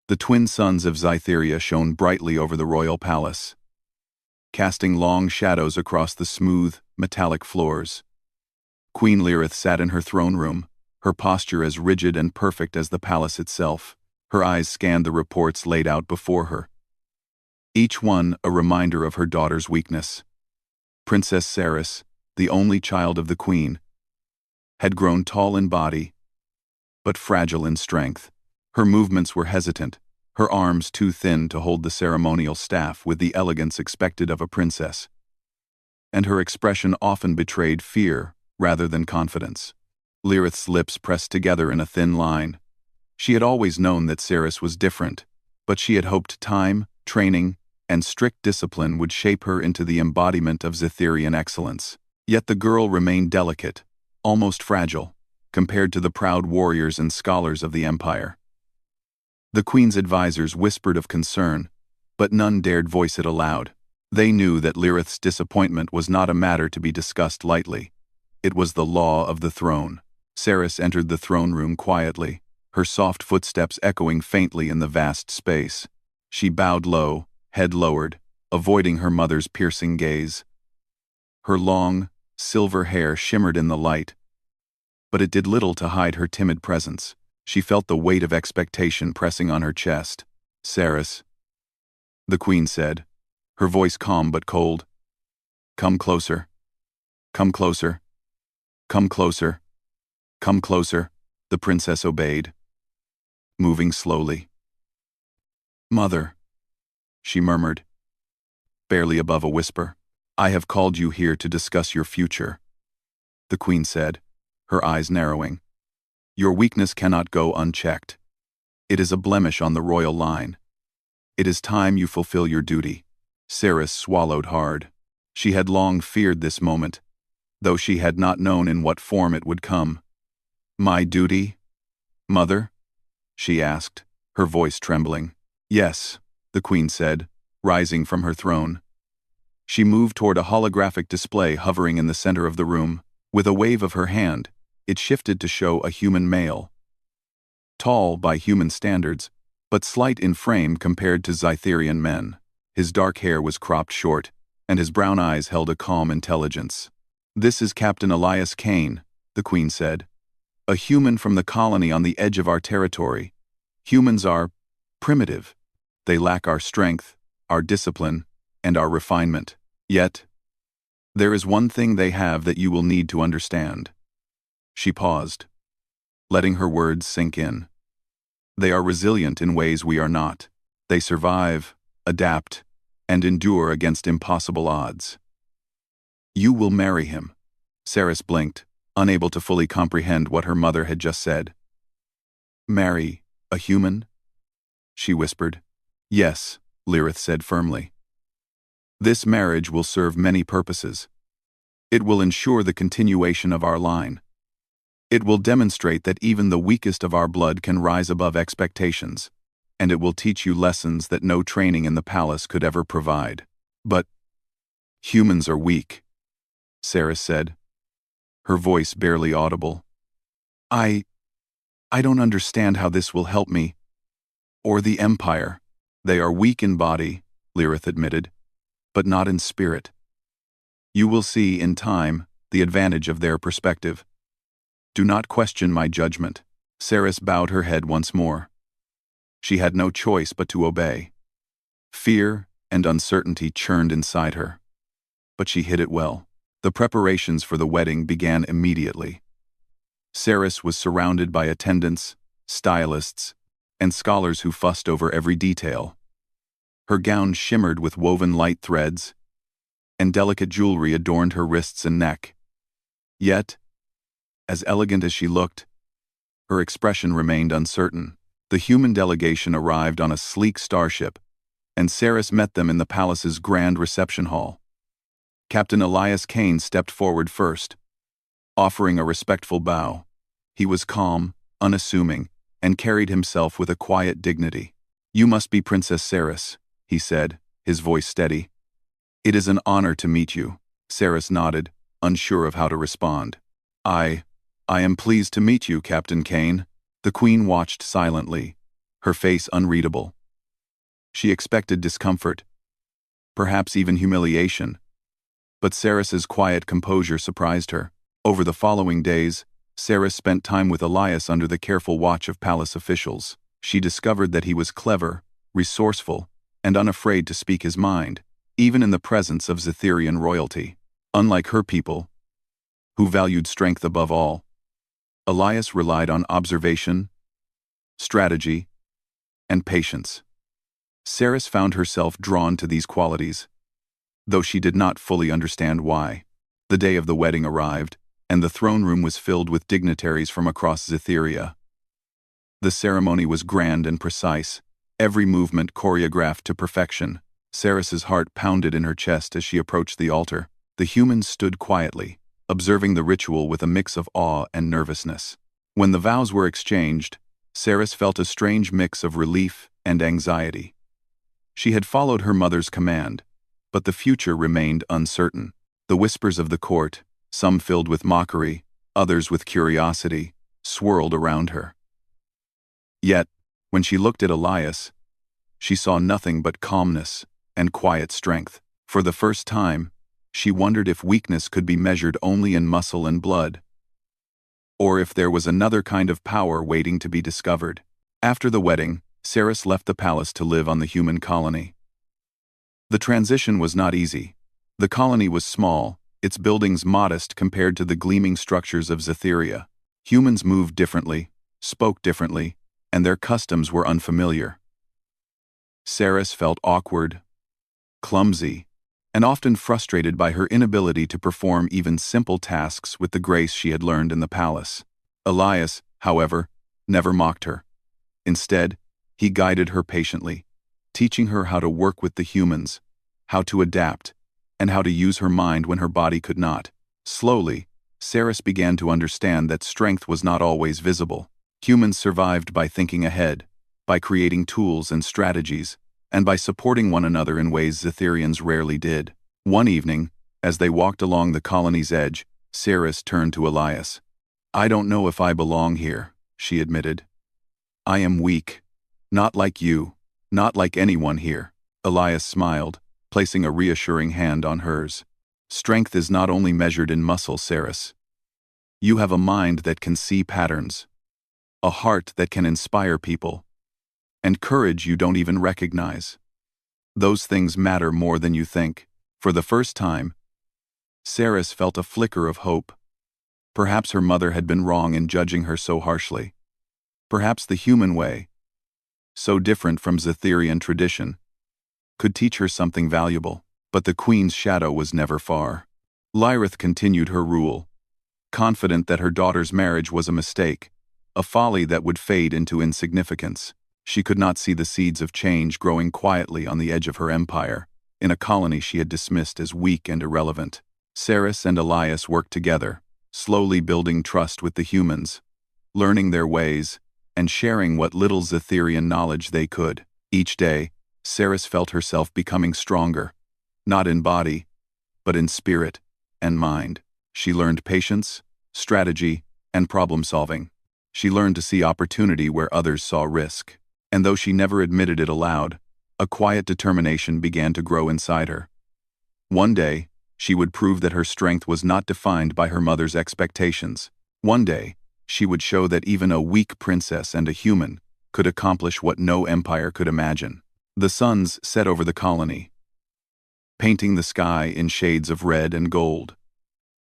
The twin suns of Zytheria shone brightly over the royal palace, casting long shadows across the smooth, metallic floors. Queen Lirith sat in her throne room, her posture as rigid and perfect as the palace itself. Her eyes scanned the reports laid out before her, each one a reminder of her daughter's weakness. Princess Cerys, the only child of the queen, had grown tall in body, but fragile in strength. Her movements were hesitant, her arms too thin to hold the ceremonial staff with the elegance expected of a princess. And her expression often betrayed fear rather than confidence. Lirith's lips pressed together in a thin line. She had always known that Cerys was different, but she had hoped time, training, and strict discipline would shape her into the embodiment of Zytherian excellence. Yet the girl remained delicate, almost fragile, compared to the proud warriors and scholars of the empire. The queen's advisors whispered of concern, but none dared voice it aloud. They knew that Lirith's disappointment was not a matter to be discussed lightly. It was the law of the throne. Cerys entered the throne room quietly, her soft footsteps echoing faintly in the vast space. She bowed low, head lowered, avoiding her mother's piercing gaze. Her long, silver hair shimmered in the light, but it did little to hide her timid presence. She felt the weight of expectation pressing on her chest. "Cerys," the queen said, her voice calm but cold. "Come closer. Come closer. Come closer. Come closer." The princess obeyed, moving slowly. "Mother," she murmured, barely above a whisper. "I have called you here to discuss your future," the queen said, her eyes narrowing. "Your weakness cannot go unchecked. It is a blemish on the royal line. It is time you fulfill your duty." Cerys swallowed hard. She had long feared this moment, though she had not known in what form it would come. "My duty, mother?" she asked, her voice trembling. "Yes," the queen said, rising from her throne. She moved toward a holographic display hovering in the center of the room. With a wave of her hand, it shifted to show a human male. Tall by human standards, but slight in frame compared to Zytherian men. His dark hair was cropped short, and his brown eyes held a calm intelligence. "This is Captain Elias Kane," the queen said. "A human from the colony on the edge of our territory. Humans are primitive. They lack our strength, our discipline, and our refinement. Yet, there is one thing they have that you will need to understand." She paused, letting her words sink in. "They are resilient in ways we are not. They survive, adapt, and endure against impossible odds." "You will marry him." Cerys blinked, unable to fully comprehend what her mother had just said. "Marry a human?" she whispered. "Yes," Lirith said firmly. "This marriage will serve many purposes. It will ensure the continuation of our line. It will demonstrate that even the weakest of our blood can rise above expectations, and it will teach you lessons that no training in the palace could ever provide. But humans are weak," Cerys said, her voice barely audible. I don't understand how this will help me, or the Empire." "They are weak in body," Lirith admitted, "but not in spirit. You will see, in time, the advantage of their perspective. Do not question my judgment." Cerys bowed her head once more. She had no choice but to obey. Fear and uncertainty churned inside her, but she hid it well. The preparations for the wedding began immediately. Cerys was surrounded by attendants, stylists, and scholars who fussed over every detail. Her gown shimmered with woven light threads, and delicate jewelry adorned her wrists and neck. Yet, as elegant as she looked, her expression remained uncertain. The human delegation arrived on a sleek starship, and Cerys met them in the palace's grand reception hall. Captain Elias Kane stepped forward first, offering a respectful bow. He was calm, unassuming, and carried himself with a quiet dignity. "You must be Princess Cerys," he said, his voice steady. "It is an honor to meet you." Cerys nodded, unsure of how to respond. I am pleased to meet you, Captain Kane." The queen watched silently, her face unreadable. She expected discomfort, perhaps even humiliation, but Saris's quiet composure surprised her. Over the following days, Saris spent time with Elias under the careful watch of palace officials. She discovered that he was clever, resourceful, and unafraid to speak his mind, even in the presence of Zetherian royalty. Unlike her people, who valued strength above all, Elias relied on observation, strategy, and patience. Saris found herself drawn to these qualities, though she did not fully understand why. The day of the wedding arrived, and the throne room was filled with dignitaries from across Zetheria. The ceremony was grand and precise, every movement choreographed to perfection. Saris's heart pounded in her chest as she approached the altar. The humans stood quietly, observing the ritual with a mix of awe and nervousness. When the vows were exchanged, Saris felt a strange mix of relief and anxiety. She had followed her mother's command, but the future remained uncertain. The whispers of the court, some filled with mockery, others with curiosity, swirled around her. Yet, when she looked at Elias, she saw nothing but calmness and quiet strength. For the first time, she wondered if weakness could be measured only in muscle and blood, or if there was another kind of power waiting to be discovered. After the wedding, Saris left the palace to live on the human colony. The transition was not easy. The colony was small, its buildings modest compared to the gleaming structures of Zetheria. Humans moved differently, spoke differently, and their customs were unfamiliar. Saris felt awkward, clumsy, and often frustrated by her inability to perform even simple tasks with the grace she had learned in the palace. Elias, however, never mocked her. Instead, he guided her patiently, teaching her how to work with the humans, how to adapt, and how to use her mind when her body could not. Slowly, Saris began to understand that strength was not always visible. Humans survived by thinking ahead, by creating tools and strategies, and by supporting one another in ways Zetherians rarely did. One evening, as they walked along the colony's edge, Saris turned to Elias. "I don't know if I belong here," she admitted. "I am weak. Not like you, not like anyone here." Elias smiled, placing a reassuring hand on hers. "Strength is not only measured in muscle, Saris. You have a mind that can see patterns, a heart that can inspire people, and courage you don't even recognize. Those things matter more than you think." For the first time, Saris felt a flicker of hope. Perhaps her mother had been wrong in judging her so harshly. Perhaps the human way, so different from Zetherian tradition, could teach her something valuable. But the queen's shadow was never far. Lyrith continued her rule, confident that her daughter's marriage was a mistake, a folly that would fade into insignificance. She could not see the seeds of change growing quietly on the edge of her empire, in a colony she had dismissed as weak and irrelevant. Saris and Elias worked together, slowly building trust with the humans, learning their ways, and sharing what little Zetherian knowledge they could. Each day, Saris felt herself becoming stronger, not in body, but in spirit and mind. She learned patience, strategy, and problem-solving. She learned to see opportunity where others saw risk. And though she never admitted it aloud, a quiet determination began to grow inside her. One day, she would prove that her strength was not defined by her mother's expectations. One day, she would show that even a weak princess and a human could accomplish what no empire could imagine. The suns set over the colony, painting the sky in shades of red and gold.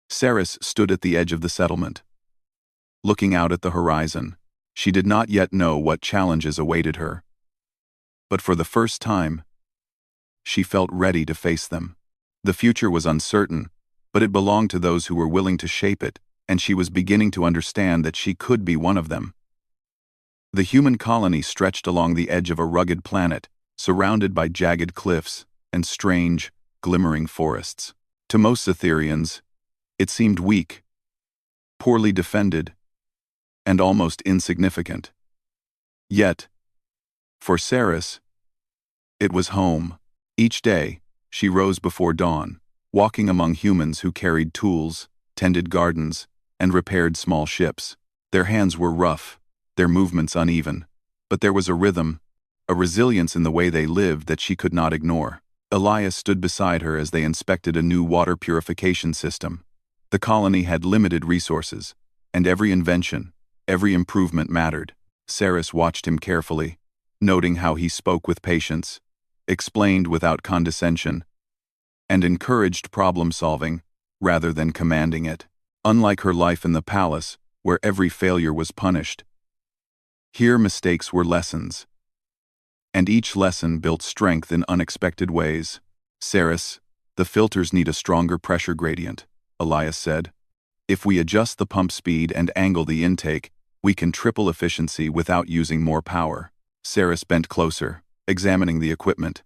Saris stood at the edge of the settlement, looking out at the horizon. She did not yet know what challenges awaited her. But for the first time, she felt ready to face them. The future was uncertain, but it belonged to those who were willing to shape it, and she was beginning to understand that she could be one of them. The human colony stretched along the edge of a rugged planet, surrounded by jagged cliffs and strange, glimmering forests. To most Zetherians, it seemed weak, poorly defended, and almost insignificant. Yet, for Saris, it was home. Each day, she rose before dawn, walking among humans who carried tools, tended gardens, and repaired small ships. Their hands were rough, their movements uneven, But there was a rhythm, a resilience in the way they lived that she could not ignore. Elias stood beside her as they inspected a new water purification system. The colony had limited resources, and every invention, every improvement mattered. Saris watched him carefully, noting how he spoke with patience, explained without condescension, and encouraged problem-solving rather than commanding it. Unlike her life in the palace, where every failure was punished, here mistakes were lessons, and each lesson built strength in unexpected ways. Saris, the filters need a stronger pressure gradient, Elias said. If we adjust the pump speed and angle the intake, we can triple efficiency without using more power. Saris bent closer, examining the equipment.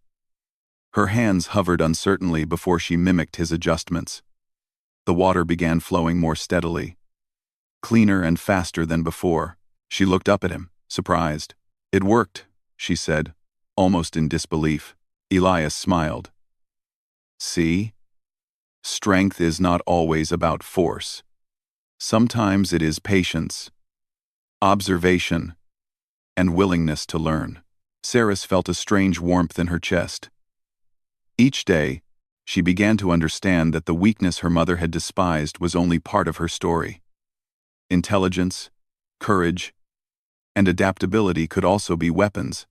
Her hands hovered uncertainly before she mimicked his adjustments. The water began flowing more steadily, cleaner and faster than before. She looked up at him, surprised. "It worked," she said, almost in disbelief. Elias smiled. "See? Strength is not always about force. Sometimes it is patience, observation, and willingness to learn." Saris felt a strange warmth in her chest. Each day, she began to understand that the weakness her mother had despised was only part of her story. Intelligence, courage, and adaptability could also be weapons.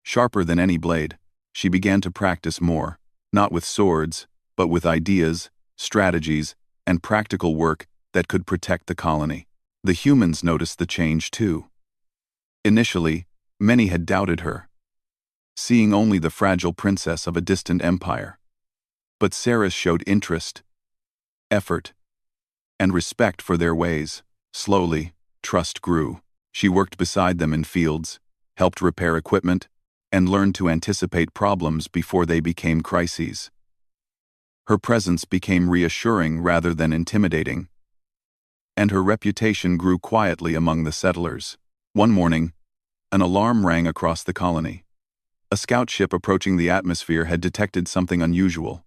Sharper than any blade, she began to practice more, not with swords, but with ideas, strategies, and practical work that could protect the colony. The humans noticed the change too. Initially, many had doubted her, seeing only the fragile princess of a distant empire. But Saris showed interest, effort, and respect for their ways. Slowly, trust grew. She worked beside them in fields, helped repair equipment, and learned to anticipate problems before they became crises. Her presence became reassuring rather than intimidating, and her reputation grew quietly among the settlers. One morning, an alarm rang across the colony. A scout ship approaching the atmosphere had detected something unusual.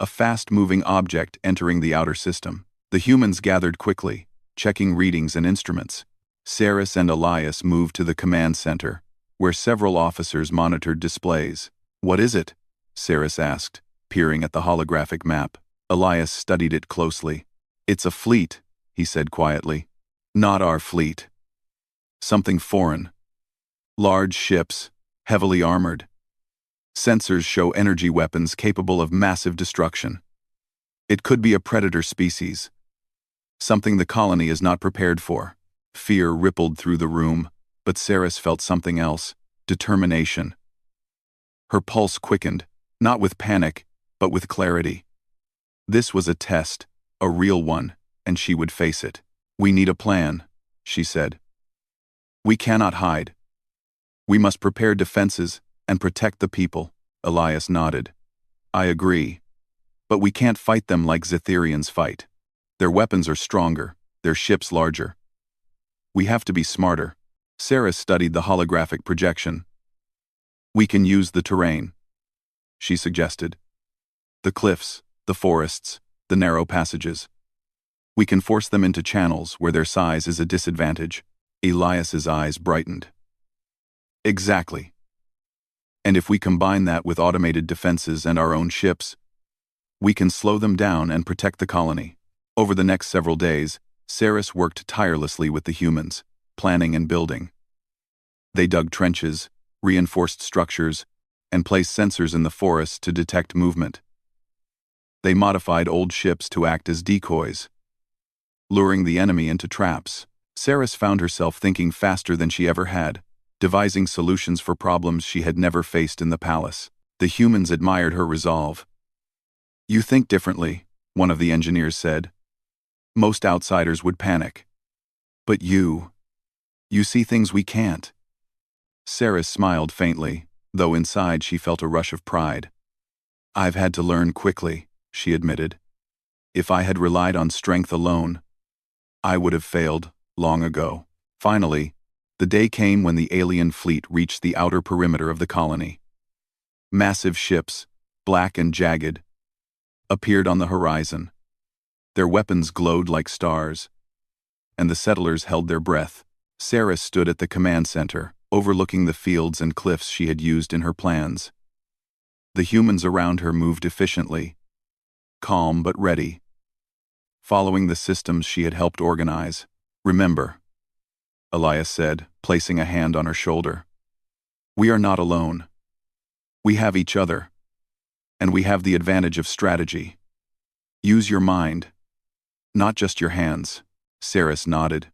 A fast-moving object entering the outer system. The humans gathered quickly, checking readings and instruments. Saris and Elias moved to the command center, where several officers monitored displays. "What is it?" Saris asked, peering at the holographic map. Elias studied it closely. "It's a fleet," he said quietly. "Not our fleet. Something foreign. Large ships, heavily armored. Sensors show energy weapons capable of massive destruction. It could be a predator species, something the colony is not prepared for." Fear rippled through the room, but Saris felt something else: determination. Her pulse quickened, not with panic, but with clarity. This was a test, a real one, and she would face it. "We need a plan," she said. "We cannot hide. We must prepare defenses and protect the people." Elias nodded. "I agree. But we can't fight them like Zetherians fight. Their weapons are stronger, their ships larger. We have to be smarter." Saris studied the holographic projection. "We can use the terrain," she suggested. "The cliffs, the forests, the narrow passages. We can force them into channels where their size is a disadvantage." Elias's eyes brightened. "Exactly. And if we combine that with automated defenses and our own ships, we can slow them down and protect the colony." Over the next several days, Saris worked tirelessly with the humans, planning and building. They dug trenches, reinforced structures, and placed sensors in the forests to detect movement. They modified old ships to act as decoys, luring the enemy into traps. Saris found herself thinking faster than she ever had, devising solutions for problems she had never faced in the palace. The humans admired her resolve. "You think differently," one of the engineers said. "Most outsiders would panic. But you see things we can't." Saris smiled faintly, though inside she felt a rush of pride. "I've had to learn quickly," she admitted. "If I had relied on strength alone, I would have failed long ago." Finally, the day came when the alien fleet reached the outer perimeter of the colony. Massive ships, black and jagged, appeared on the horizon. Their weapons glowed like stars, and the settlers held their breath. Saris stood at the command center, overlooking the fields and cliffs she had used in her plans. The humans around her moved efficiently, calm but ready, following the systems she had helped organize. "Remember," Elias said, placing a hand on her shoulder. "We are not alone. We have each other. And we have the advantage of strategy. Use your mind, not just your hands." Saris nodded.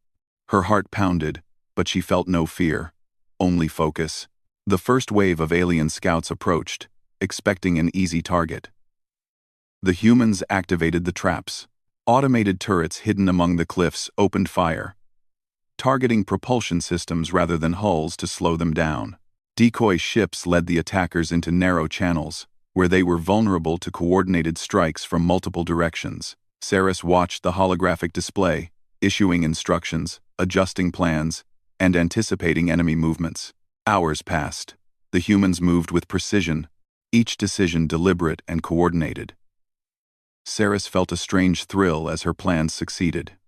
Her heart pounded, but she felt no fear, only focus. The first wave of alien scouts approached, expecting an easy target. The humans activated the traps. Automated turrets hidden among the cliffs opened fire, targeting propulsion systems rather than hulls to slow them down. Decoy ships led the attackers into narrow channels, where they were vulnerable to coordinated strikes from multiple directions. Saris watched the holographic display, issuing instructions, adjusting plans, and anticipating enemy movements. Hours passed. The humans moved with precision, each decision deliberate and coordinated. Saris felt a strange thrill as her plans succeeded.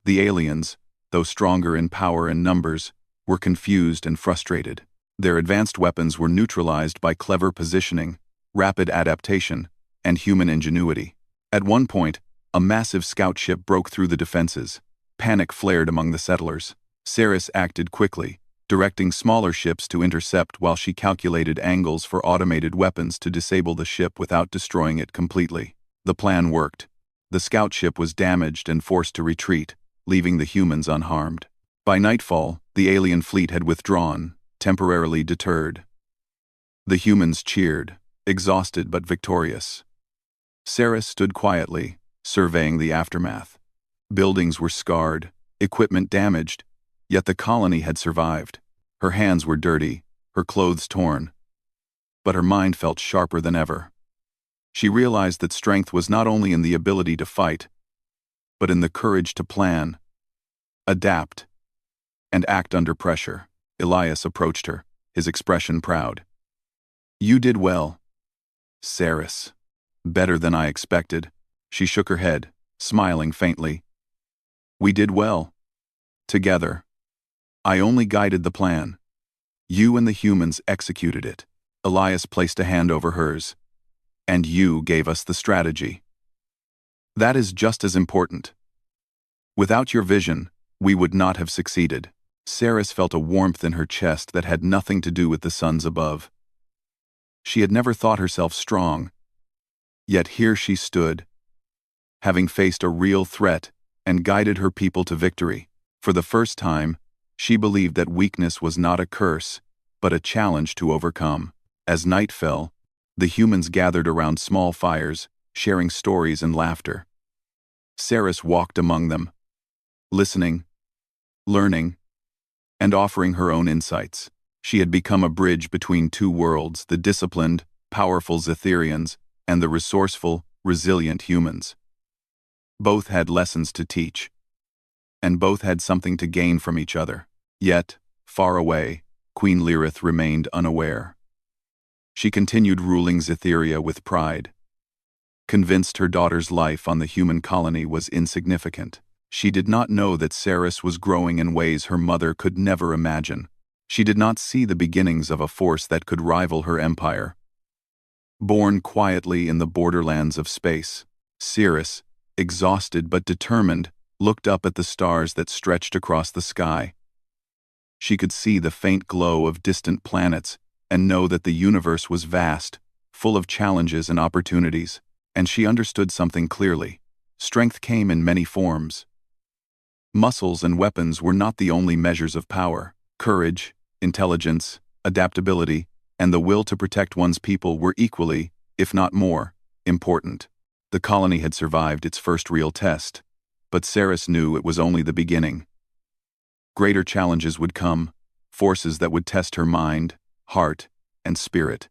The aliens, though stronger in power and numbers, were confused and frustrated. Their advanced weapons were neutralized by clever positioning, rapid adaptation, and human ingenuity. At one point, a massive scout ship broke through the defenses. Panic flared among the settlers. Saris acted quickly, directing smaller ships to intercept while she calculated angles for automated weapons to disable the ship without destroying it completely. The plan worked. The scout ship was damaged and forced to retreat, leaving the humans unharmed. By nightfall, the alien fleet had withdrawn, temporarily deterred. The humans cheered, exhausted but victorious. Saris stood quietly, surveying the aftermath. Buildings were scarred, equipment damaged, yet the colony had survived. Her hands were dirty, her clothes torn, but her mind felt sharper than ever. She realized that strength was not only in the ability to fight, but in the courage to plan, adapt, and act under pressure. Elias approached her, his expression proud. "You did well, Saris. Better than I expected." She shook her head, smiling faintly. "We did well. Together. I only guided the plan. You and the humans executed it." Elias placed a hand over hers. "And you gave us the strategy. That is just as important. Without your vision, we would not have succeeded." Saris felt a warmth in her chest that had nothing to do with the suns above. She had never thought herself strong, yet here she stood, having faced a real threat and guided her people to victory. For the first time, she believed that weakness was not a curse, but a challenge to overcome. As night fell, the humans gathered around small fires, sharing stories and laughter. Saris walked among them, listening, learning, and offering her own insights. She had become a bridge between two worlds, the disciplined, powerful Zetherians and the resourceful, resilient humans. Both had lessons to teach, and both had something to gain from each other. Yet, far away, Queen Lirith remained unaware. She continued ruling Zetheria with pride, convinced her daughter's life on the human colony was insignificant. She did not know that Saris was growing in ways her mother could never imagine. She did not see the beginnings of a force that could rival her empire. Born quietly in the borderlands of space, Saris, exhausted but determined, looked up at the stars that stretched across the sky. She could see the faint glow of distant planets and know that the universe was vast, full of challenges and opportunities, and she understood something clearly. Strength came in many forms. Muscles and weapons were not the only measures of power. Courage, intelligence, adaptability, and the will to protect one's people were equally, if not more, important. The colony had survived its first real test, but Saris knew it was only the beginning. Greater challenges would come, forces that would test her mind, heart, and spirit.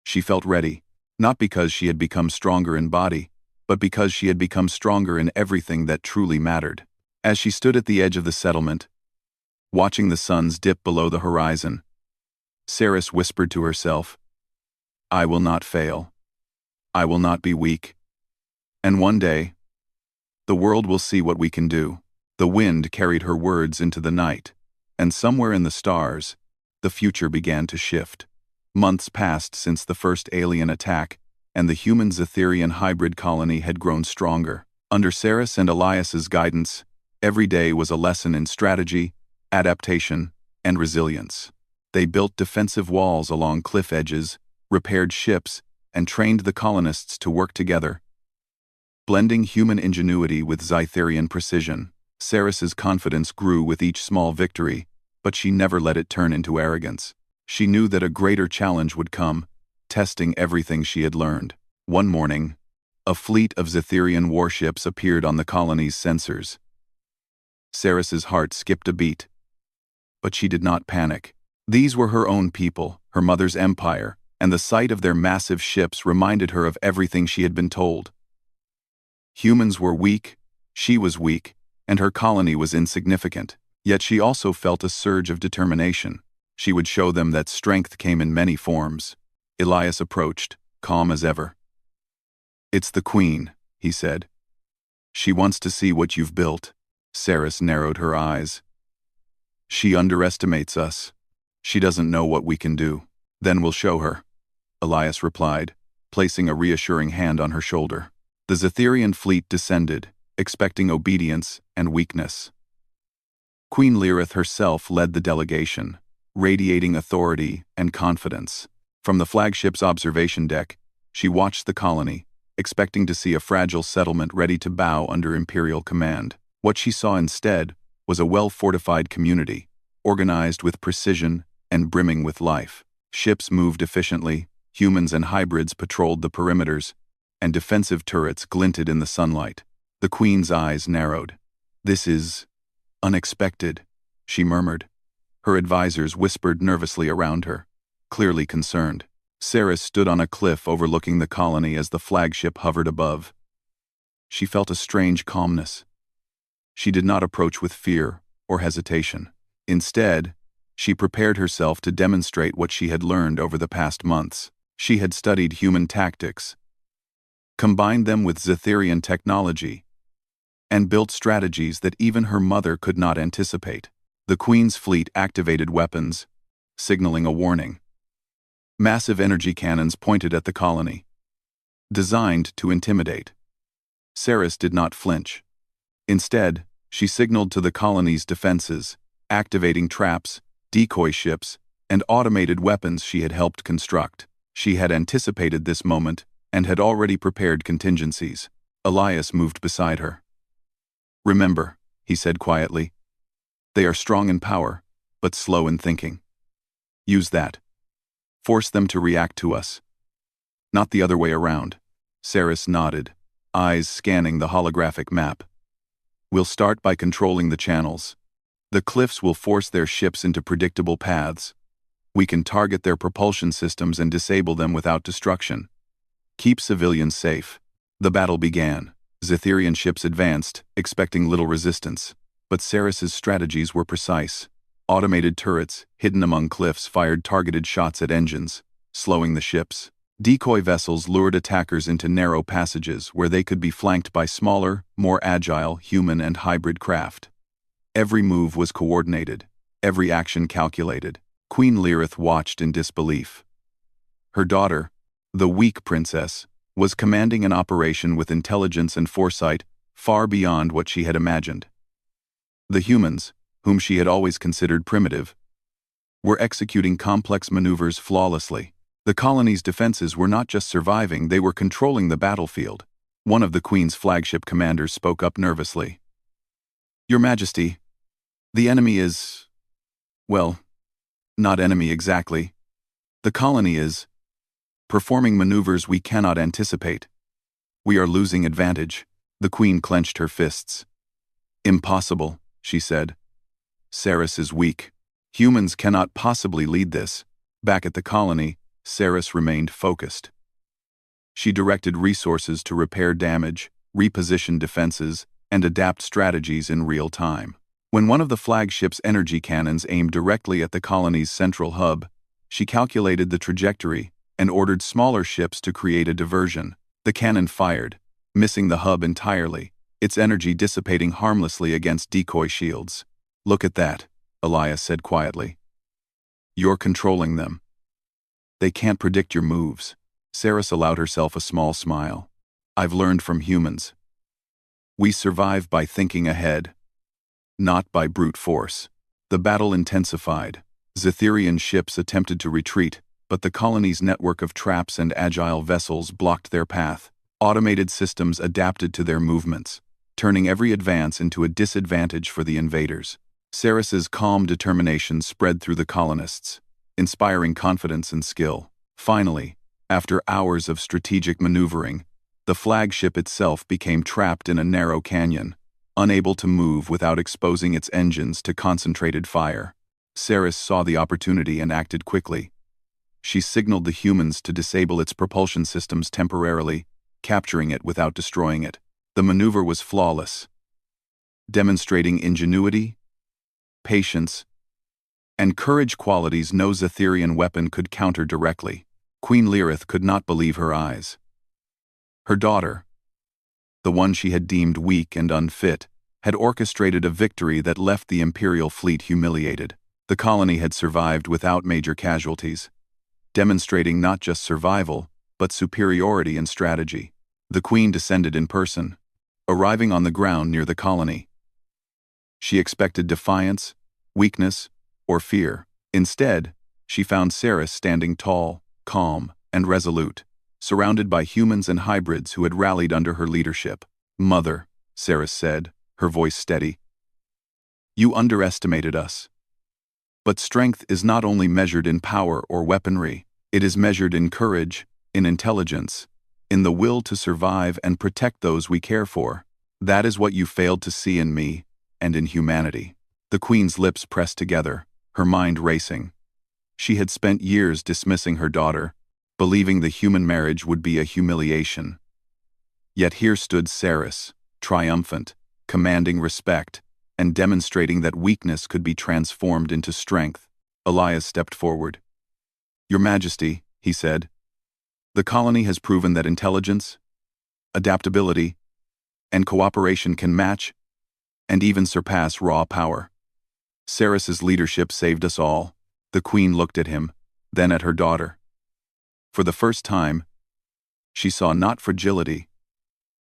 She felt ready, not because she had become stronger in body, but because she had become stronger in everything that truly mattered. As she stood at the edge of the settlement, watching the suns dip below the horizon, Saris whispered to herself, "I will not fail. I will not be weak. And one day, the world will see what we can do." The wind carried her words into the night, And somewhere in the stars, the future began to shift. Months passed since the first alien attack, and the human-Zetherian hybrid colony had grown stronger. Under Saris and Elias's guidance, every day was a lesson in strategy, adaptation, and resilience. They built defensive walls along cliff edges, repaired ships, and trained the colonists to work together. Blending human ingenuity with Zytherian precision, Saris's confidence grew with each small victory, but she never let it turn into arrogance. She knew that a greater challenge would come, testing everything she had learned. One morning, a fleet of Zetherian warships appeared on the colony's sensors. Saris's heart skipped a beat, but she did not panic. These were her own people, her mother's empire, and the sight of their massive ships reminded her of everything she had been told. Humans were weak, she was weak, and her colony was insignificant. Yet she also felt a surge of determination. She would show them that strength came in many forms. Elias approached, calm as ever. "It's the Queen," he said. "She wants to see what you've built." Saris narrowed her eyes. "She underestimates us. She doesn't know what we can do." "Then we'll show her," Elias replied, placing a reassuring hand on her shoulder. The Zetherian fleet descended, expecting obedience and weakness. Queen Lirith herself led the delegation, radiating authority and confidence. From the flagship's observation deck, she watched the colony, expecting to see a fragile settlement ready to bow under imperial command. What she saw instead was a well-fortified community, organized with precision and brimming with life. Ships moved efficiently, humans and hybrids patrolled the perimeters, and defensive turrets glinted in the sunlight. The Queen's eyes narrowed. "This is unexpected," she murmured. Her advisors whispered nervously around her, clearly concerned. Saris stood on a cliff overlooking the colony as the flagship hovered above. She felt a strange calmness. She did not approach with fear or hesitation. Instead, she prepared herself to demonstrate what she had learned over the past months. She had studied human tactics, combined them with Zetherian technology, and built strategies that even her mother could not anticipate. The Queen's fleet activated weapons, signaling a warning. Massive energy cannons pointed at the colony, designed to intimidate. Saris did not flinch. Instead, she signaled to the colony's defenses, activating traps, decoy ships, and automated weapons she had helped construct. She had anticipated this moment and had already prepared contingencies. Elias moved beside her. "Remember," he said quietly, "they are strong in power, but slow in thinking. Use that. Force them to react to us. Not the other way around." Saris nodded, eyes scanning the holographic map. "We'll start by controlling the channels. The cliffs will force their ships into predictable paths. We can target their propulsion systems and disable them without destruction. Keep civilians safe." The battle began. Zetherian ships advanced, expecting little resistance. But Saris's strategies were precise. Automated turrets, hidden among cliffs, fired targeted shots at engines, slowing the ships. Decoy vessels lured attackers into narrow passages where they could be flanked by smaller, more agile human and hybrid craft. Every move was coordinated, every action calculated. Queen Lirith watched in disbelief. Her daughter, the weak princess, was commanding an operation with intelligence and foresight far beyond what she had imagined. The humans, whom she had always considered primitive, were executing complex maneuvers flawlessly. The colony's defenses were not just surviving, they were controlling the battlefield. One of the Queen's flagship commanders spoke up nervously. "Your Majesty, the enemy is... well, not enemy exactly. The colony is performing maneuvers we cannot anticipate. We are losing advantage." The Queen clenched her fists. "Impossible," she said. "Saris is weak. Humans cannot possibly lead this." Back at the colony, Saris remained focused. She directed resources to repair damage, reposition defenses, and adapt strategies in real time. When one of the flagship's energy cannons aimed directly at the colony's central hub, she calculated the trajectory and ordered smaller ships to create a diversion. The cannon fired, missing the hub entirely, its energy dissipating harmlessly against decoy shields. "Look at that," Elias said quietly. You're controlling them. They can't predict your moves. Saris allowed herself a small smile. I've learned from humans. We survive by thinking ahead, not by brute force. The battle intensified. Zetherian ships attempted to retreat, but the colony's network of traps and agile vessels blocked their path. Automated systems adapted to their movements, turning every advance into a disadvantage for the invaders. Saris's calm determination spread through the colonists, inspiring confidence and skill. Finally, after hours of strategic maneuvering, the flagship itself became trapped in a narrow canyon, unable to move without exposing its engines to concentrated fire. Saris saw the opportunity and acted quickly. She signaled the humans to disable its propulsion systems temporarily, capturing it without destroying it. The maneuver was flawless, demonstrating ingenuity, patience, and courage, qualities no Zetherian weapon could counter directly. Queen Lirith could not believe her eyes. Her daughter, the one she had deemed weak and unfit, had orchestrated a victory that left the Imperial fleet humiliated. The colony had survived without major casualties, demonstrating not just survival, but superiority in strategy. The Queen descended in person, arriving on the ground near the colony. She expected defiance, weakness, or fear. Instead, she found Saris standing tall, calm, and resolute, surrounded by humans and hybrids who had rallied under her leadership. "Mother," Saris said, her voice steady, "you underestimated us. But strength is not only measured in power or weaponry, it is measured in courage, in intelligence, in the will to survive and protect those we care for. That is what you failed to see in me and in humanity." The Queen's lips pressed together, her mind racing. She had spent years dismissing her daughter, believing the human marriage would be a humiliation. Yet here stood Saris, triumphant, commanding respect, and demonstrating that weakness could be transformed into strength. Elias stepped forward. "Your Majesty," he said, "the colony has proven that intelligence, adaptability, and cooperation can match and even surpass raw power. Saris's leadership saved us all." The Queen looked at him, then at her daughter. For the first time, she saw not fragility,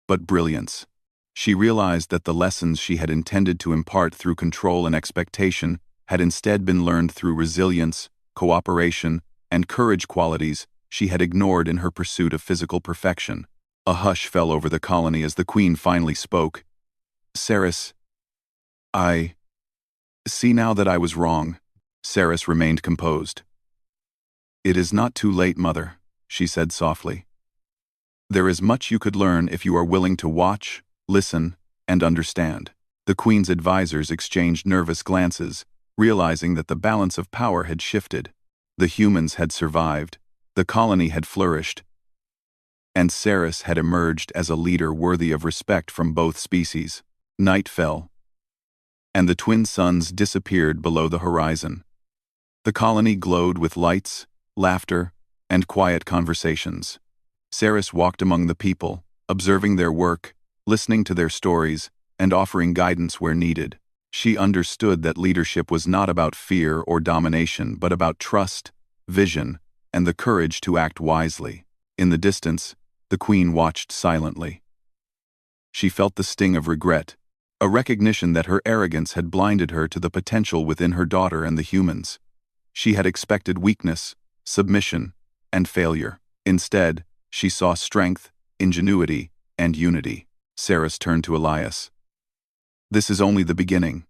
but brilliance. She realized that the lessons she had intended to impart through control and expectation had instead been learned through resilience, cooperation, and courage, qualities she had ignored in her pursuit of physical perfection. A hush fell over the colony as the Queen finally spoke. "Saris, I see now that I was wrong." Saris remained composed. "It is not too late, Mother," she said softly. "There is much you could learn if you are willing to watch, listen, and understand." The Queen's advisors exchanged nervous glances, realizing that the balance of power had shifted. The humans had survived, the colony had flourished, and Saris had emerged as a leader worthy of respect from both species. Night fell, and the twin suns disappeared below the horizon. The colony glowed with lights, laughter, and quiet conversations. Saris walked among the people, observing their work, listening to their stories, and offering guidance where needed. She understood that leadership was not about fear or domination, but about trust, vision, and the courage to act wisely. In the distance, the Queen watched silently. She felt the sting of regret, a recognition that her arrogance had blinded her to the potential within her daughter and the humans. She had expected weakness, submission, and failure. Instead, she saw strength, ingenuity, and unity. Saris turned to Elias. "This is only the beginning,"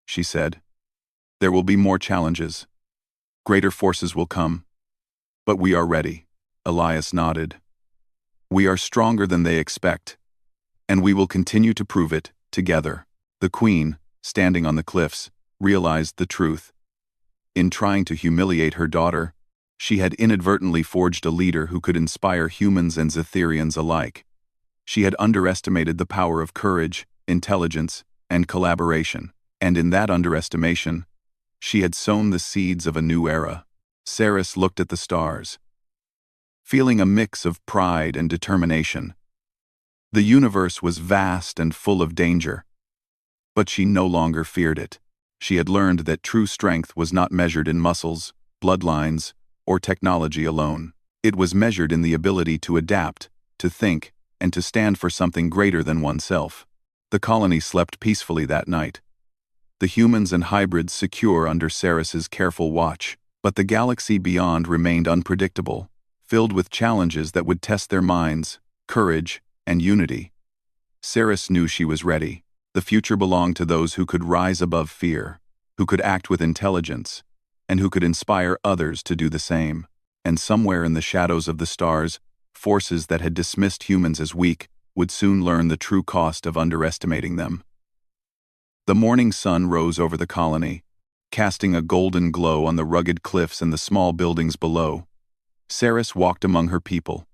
she said. "There will be more challenges. Greater forces will come. But we are ready." Elias nodded. "We are stronger than they expect, and we will continue to prove it, together." The Queen, standing on the cliffs, realized the truth. In trying to humiliate her daughter, she had inadvertently forged a leader who could inspire humans and Zetherians alike. She had underestimated the power of courage, intelligence, and collaboration, and in that underestimation, she had sown the seeds of a new era. Saris looked at the stars, feeling a mix of pride and determination. The universe was vast and full of danger, but she no longer feared it. She had learned that true strength was not measured in muscles, bloodlines, or technology alone. It was measured in the ability to adapt, to think, and to stand for something greater than oneself. The colony slept peacefully that night, the humans and hybrids secure under Ceres's careful watch. But the galaxy beyond remained unpredictable, filled with challenges that would test their minds, courage, and unity. Ceres knew she was ready. The future belonged to those who could rise above fear, who could act with intelligence, and who could inspire others to do the same. And somewhere in the shadows of the stars, forces that had dismissed humans as weak would soon learn the true cost of underestimating them. The morning sun rose over the colony, casting a golden glow on the rugged cliffs and the small buildings below. Ceres walked among her people,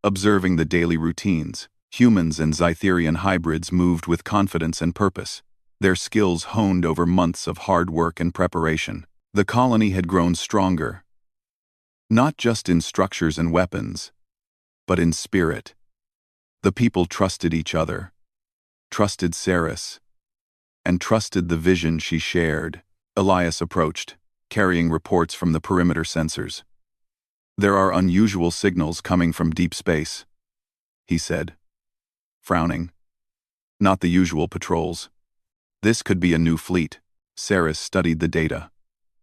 observing the daily routines. Humans and Zytherian hybrids moved with confidence and purpose, their skills honed over months of hard work and preparation. The colony had grown stronger, not just in structures and weapons, but in spirit. The people trusted each other, trusted Ceres, and trusted the vision she shared. Elias approached, carrying reports from the perimeter sensors. "There are unusual signals coming from deep space," he said, frowning. "Not the usual patrols. This could be a new fleet." Ceres studied the data.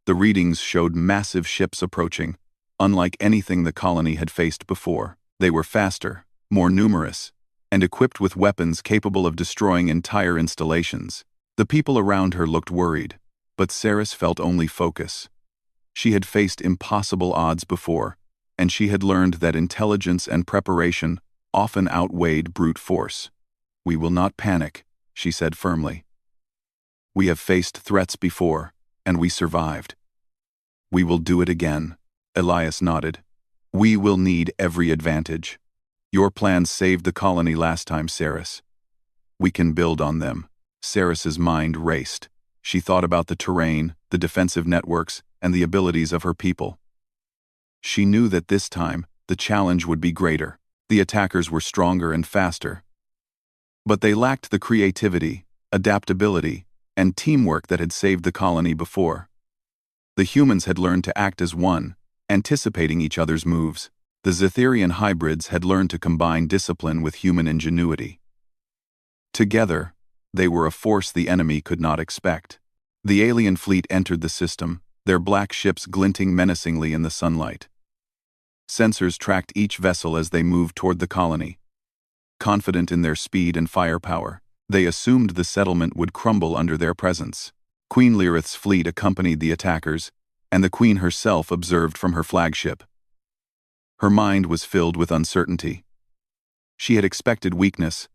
The readings showed massive ships approaching, unlike anything the colony had faced before. They were faster, more numerous, and equipped with weapons capable of destroying entire installations. The people around her looked worried, but Ceres felt only focus. She had faced impossible odds before, and she had learned that intelligence and preparation often outweighed brute force. "We will not panic," she said firmly. "We have faced threats before, and we survived. We will do it again." Elias nodded. "We will need every advantage. Your plans saved the colony last time, Ceres. We can build on them." Ceres's mind raced. She thought about the terrain, the defensive networks, and the abilities of her people. She knew that this time, the challenge would be greater. The attackers were stronger and faster, but they lacked the creativity, adaptability, and teamwork that had saved the colony before. The humans had learned to act as one, anticipating each other's moves. The Zytherian hybrids had learned to combine discipline with human ingenuity. Together, they were a force the enemy could not expect. The alien fleet entered the system, their black ships glinting menacingly in the sunlight. Sensors tracked each vessel as they moved toward the colony. Confident in their speed and firepower, they assumed the settlement would crumble under their presence. Queen Lirith's fleet accompanied the attackers, and the Queen herself observed from her flagship. Her mind was filled with uncertainty. She had expected weakness,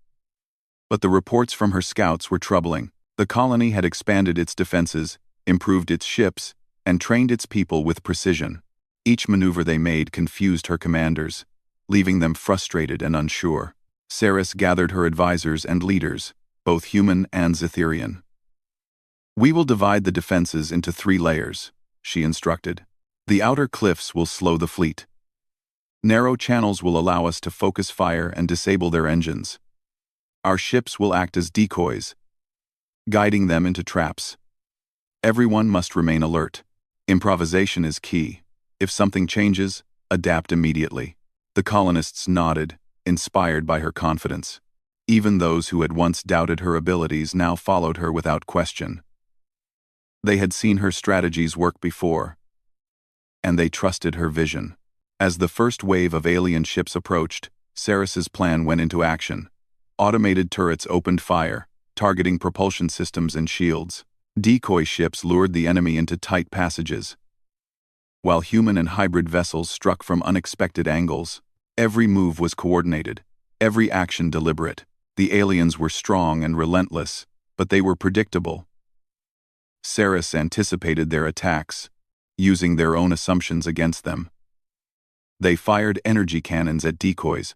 but the reports from her scouts were troubling. The colony had expanded its defenses, improved its ships, and trained its people with precision. Each maneuver they made confused her commanders, leaving them frustrated and unsure. Ceres gathered her advisors and leaders, both human and Zytherian. "We will divide the defenses into 3 layers, she instructed. "The outer cliffs will slow the fleet. Narrow channels will allow us to focus fire and disable their engines. Our ships will act as decoys, guiding them into traps. Everyone must remain alert. Improvisation is key. If something changes, adapt immediately." The colonists nodded, inspired by her confidence. Even those who had once doubted her abilities now followed her without question. They had seen her strategies work before, and they trusted her vision. As the first wave of alien ships approached, Ceres's plan went into action. Automated turrets opened fire, targeting propulsion systems and shields. Decoy ships lured the enemy into tight passages, while human and hybrid vessels struck from unexpected angles. Every move was coordinated, every action deliberate. The aliens were strong and relentless, but they were predictable. Ceres anticipated their attacks, using their own assumptions against them. They fired energy cannons at decoys,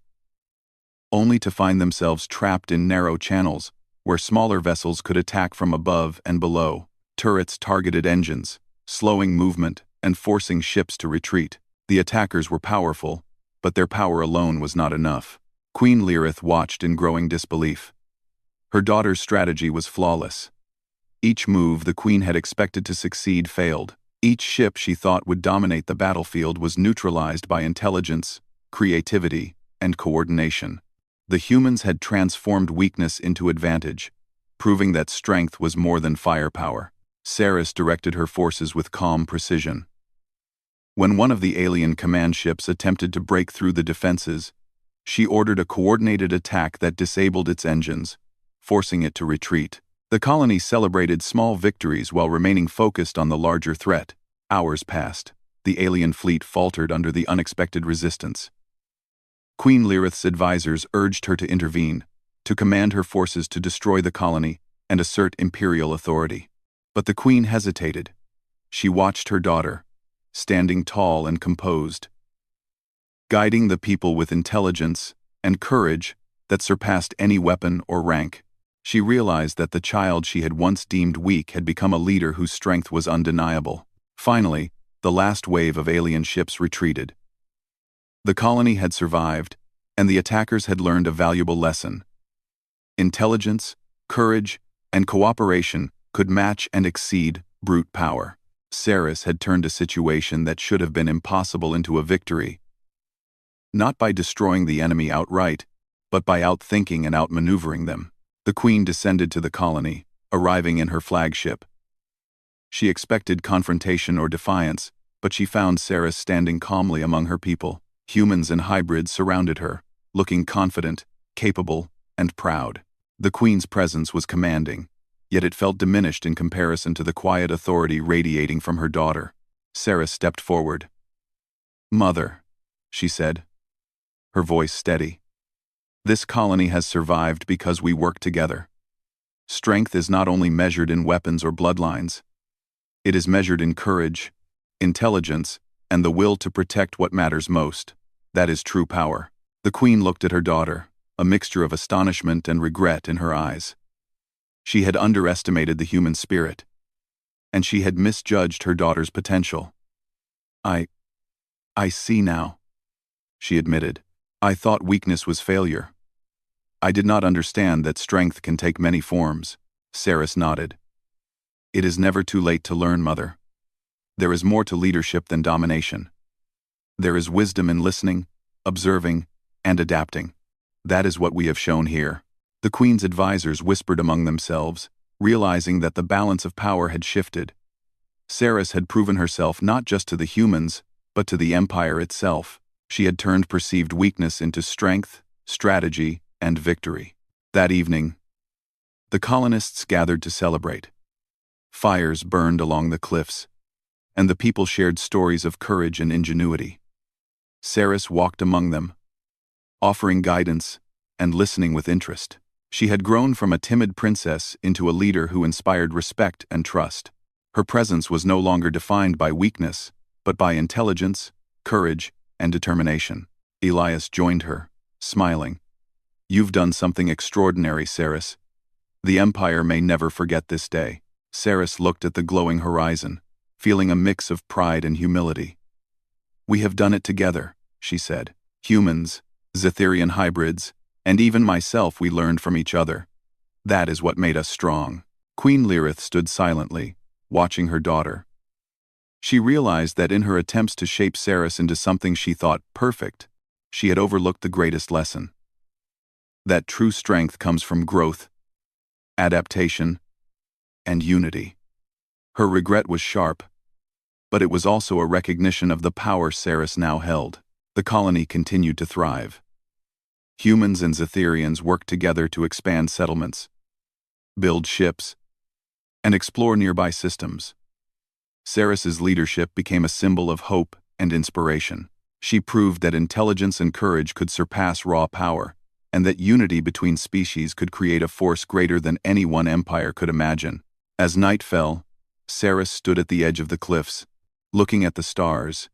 only to find themselves trapped in narrow channels, where smaller vessels could attack from above and below. Turrets targeted engines, slowing movement and forcing ships to retreat. The attackers were powerful, but their power alone was not enough. Queen Lirith watched in growing disbelief. Her daughter's strategy was flawless. Each move the queen had expected to succeed failed. Each ship she thought would dominate the battlefield was neutralized by intelligence, creativity, and coordination. The humans had transformed weakness into advantage, proving that strength was more than firepower. Saris directed her forces with calm precision. When one of the alien command ships attempted to break through the defenses, she ordered a coordinated attack that disabled its engines, forcing it to retreat. The colony celebrated small victories while remaining focused on the larger threat. Hours passed. The alien fleet faltered under the unexpected resistance. Queen Lirith's advisors urged her to intervene, to command her forces to destroy the colony and assert imperial authority. But the queen hesitated. She watched her daughter, standing tall and composed, guiding the people with intelligence and courage that surpassed any weapon or rank. She realized that the child she had once deemed weak had become a leader whose strength was undeniable. Finally, the last wave of alien ships retreated. The colony had survived, and the attackers had learned a valuable lesson. Intelligence, courage, and cooperation could match and exceed brute power. Saris had turned a situation that should have been impossible into a victory, not by destroying the enemy outright, but by outthinking and outmaneuvering them. The queen descended to the colony, arriving in her flagship. She expected confrontation or defiance, but she found Saris standing calmly among her people. Humans and hybrids surrounded her, looking confident, capable, and proud. The queen's presence was commanding, yet it felt diminished in comparison to the quiet authority radiating from her daughter. Saris stepped forward. "Mother," she said, her voice steady. "This colony has survived because we work together. Strength is not only measured in weapons or bloodlines. It is measured in courage, intelligence, and the will to protect what matters most. That is true power." The queen looked at her daughter, a mixture of astonishment and regret in her eyes. She had underestimated the human spirit, and she had misjudged her daughter's potential. I see now," she admitted. "I thought weakness was failure. I did not understand that strength can take many forms." Saris nodded. "It is never too late to learn, Mother. There is more to leadership than domination. There is wisdom in listening, observing, and adapting. That is what we have shown here." The queen's advisors whispered among themselves, realizing that the balance of power had shifted. Saris had proven herself not just to the humans, but to the empire itself. She had turned perceived weakness into strength, strategy, and victory. That evening, the colonists gathered to celebrate. Fires burned along the cliffs, and the people shared stories of courage and ingenuity. Saris walked among them, offering guidance and listening with interest. She had grown from a timid princess into a leader who inspired respect and trust. Her presence was no longer defined by weakness, but by intelligence, courage, and determination. Elias joined her, smiling. "You've done something extraordinary, Saris. The Empire may never forget this day." Saris looked at the glowing horizon, feeling a mix of pride and humility. "We have done it together," she said. "Humans, Zetherian hybrids, and even myself, we learned from each other. That is what made us strong." Queen Lirith stood silently, watching her daughter. She realized that in her attempts to shape Saris into something she thought perfect, she had overlooked the greatest lesson. That true strength comes from growth, adaptation, and unity. Her regret was sharp, but it was also a recognition of the power Saris now held. The colony continued to thrive. Humans and Zetherians worked together to expand settlements, build ships, and explore nearby systems. Saris's leadership became a symbol of hope and inspiration. She proved that intelligence and courage could surpass raw power, and that unity between species could create a force greater than any one empire could imagine. As night fell, Saris stood at the edge of the cliffs, looking at the stars.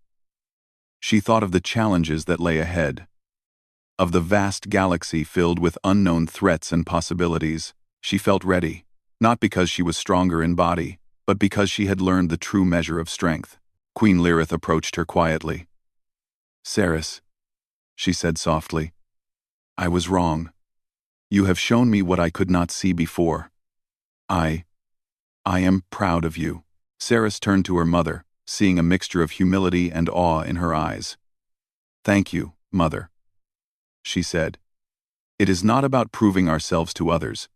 She thought of the challenges that lay ahead, of the vast galaxy filled with unknown threats and possibilities. She felt ready, not because she was stronger in body, but because she had learned the true measure of strength. Queen Lirith approached her quietly. "Saris," she said softly, "I was wrong. You have shown me what I could not see before. I I am proud of you. Saris turned to her mother, seeing a mixture of humility and awe in her eyes. Thank you, Mother, she said. It is not about proving ourselves to others.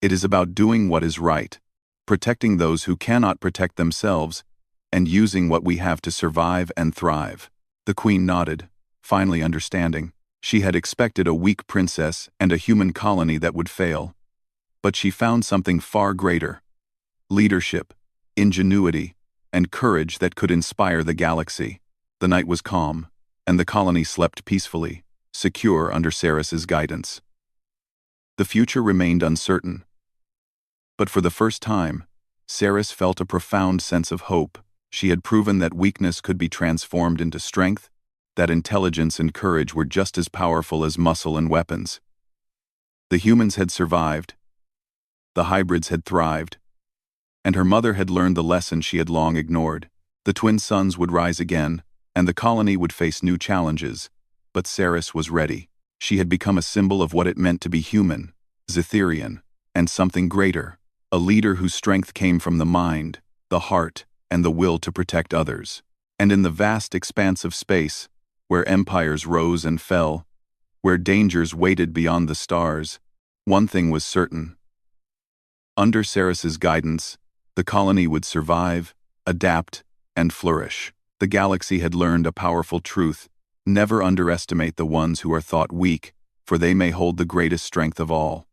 It is about doing what is right, protecting those who cannot protect themselves, and using what we have to survive and thrive. The queen nodded, finally understanding. She had expected a weak princess and a human colony that would fail. But she found something far greater: leadership, ingenuity, and courage that could inspire the galaxy. The night was calm, and the colony slept peacefully, secure under Saris's guidance. The future remained uncertain. But for the first time, Saris felt a profound sense of hope. She had proven that weakness could be transformed into strength, that intelligence and courage were just as powerful as muscle and weapons. The humans had survived, the hybrids had thrived, and her mother had learned the lesson she had long ignored. The twin suns would rise again, and the colony would face new challenges, but Saris was ready. She had become a symbol of what it meant to be human, Zetherian, and something greater, a leader whose strength came from the mind, the heart, and the will to protect others. And in the vast expanse of space, where empires rose and fell, where dangers waited beyond the stars, one thing was certain. Under Saris's guidance, the colony would survive, adapt, and flourish. The galaxy had learned a powerful truth: never underestimate the ones who are thought weak, for they may hold the greatest strength of all.